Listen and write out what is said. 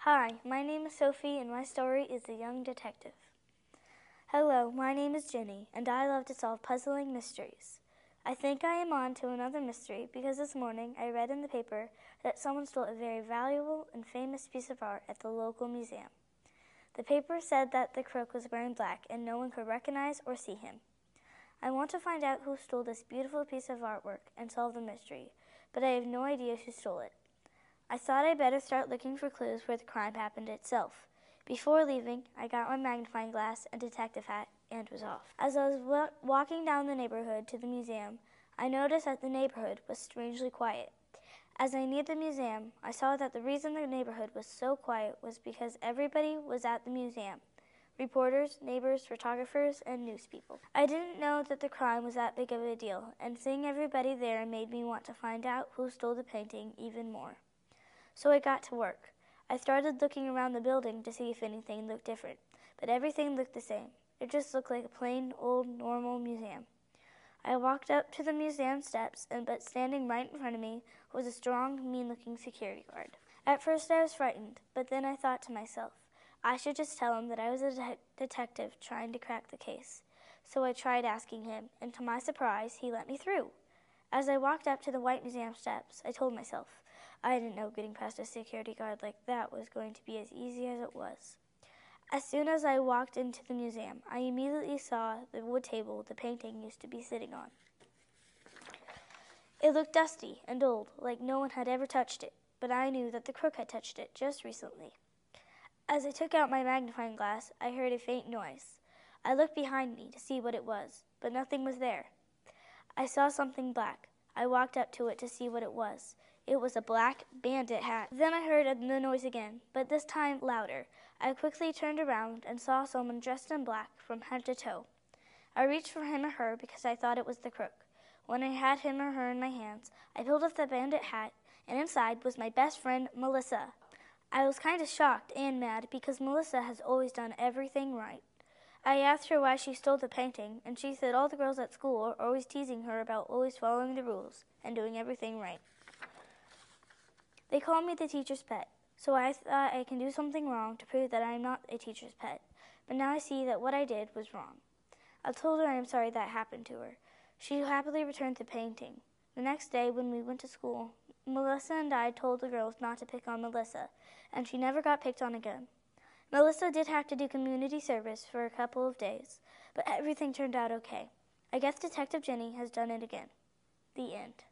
Hi, my name is Sophie and my story is The Young Detective. Hello, my name is Jenny and I love to solve puzzling mysteries. I think I am on to another mystery because this morning I read in the paper that someone stole a very valuable and famous piece of art at the local museum. The paper said that the crook was wearing black and no one could recognize or see him. I want to find out who stole this beautiful piece of artwork and solve the mystery, but I have no idea who stole it. I thought I'd better start looking for clues where the crime happened itself. Before leaving, I got my magnifying glass and detective hat and was off. As I was walking down the neighborhood to the museum, I noticed that the neighborhood was strangely quiet. As I neared the museum, I saw that the reason the neighborhood was so quiet was because everybody was at the museum. Reporters, neighbors, photographers, and news people. I didn't know that the crime was that big of a deal, and seeing everybody there made me want to find out who stole the painting even more. So I got to work. I started looking around the building to see if anything looked different, but everything looked the same. It just looked like a plain, old, normal museum. I walked up to the museum steps, but standing right in front of me was a strong, mean-looking security guard. At first I was frightened, but then I thought to myself, I should just tell him that I was a detective trying to crack the case. So I tried asking him, and to my surprise, he let me through. As I walked up to the White Museum steps, I told myself, I didn't know getting past a security guard like that was going to be as easy as it was. As soon as I walked into the museum, I immediately saw the wood table the painting used to be sitting on. It looked dusty and old, like no one had ever touched it, but I knew that the crook had touched it just recently. As I took out my magnifying glass, I heard a faint noise. I looked behind me to see what it was, but nothing was there. I saw something black. I walked up to it to see what it was. It was a black bandit hat. Then I heard the noise again, but this time louder. I quickly turned around and saw someone dressed in black from head to toe. I reached for him or her because I thought it was the crook. When I had him or her in my hands, I pulled off the bandit hat, and inside was my best friend, Melissa. I was kind of shocked and mad because Melissa has always done everything right. I asked her why she stole the painting, and she said all the girls at school are always teasing her about always following the rules and doing everything right. They call me the teacher's pet, so I thought I can do something wrong to prove that I am not a teacher's pet, but now I see that what I did was wrong. I told her I am sorry that happened to her. She happily returned the painting. The next day when we went to school, Melissa and I told the girls not to pick on Melissa, and she never got picked on again. Melissa did have to do community service for a couple of days, but everything turned out okay. I guess Detective Jenny has done it again. The end.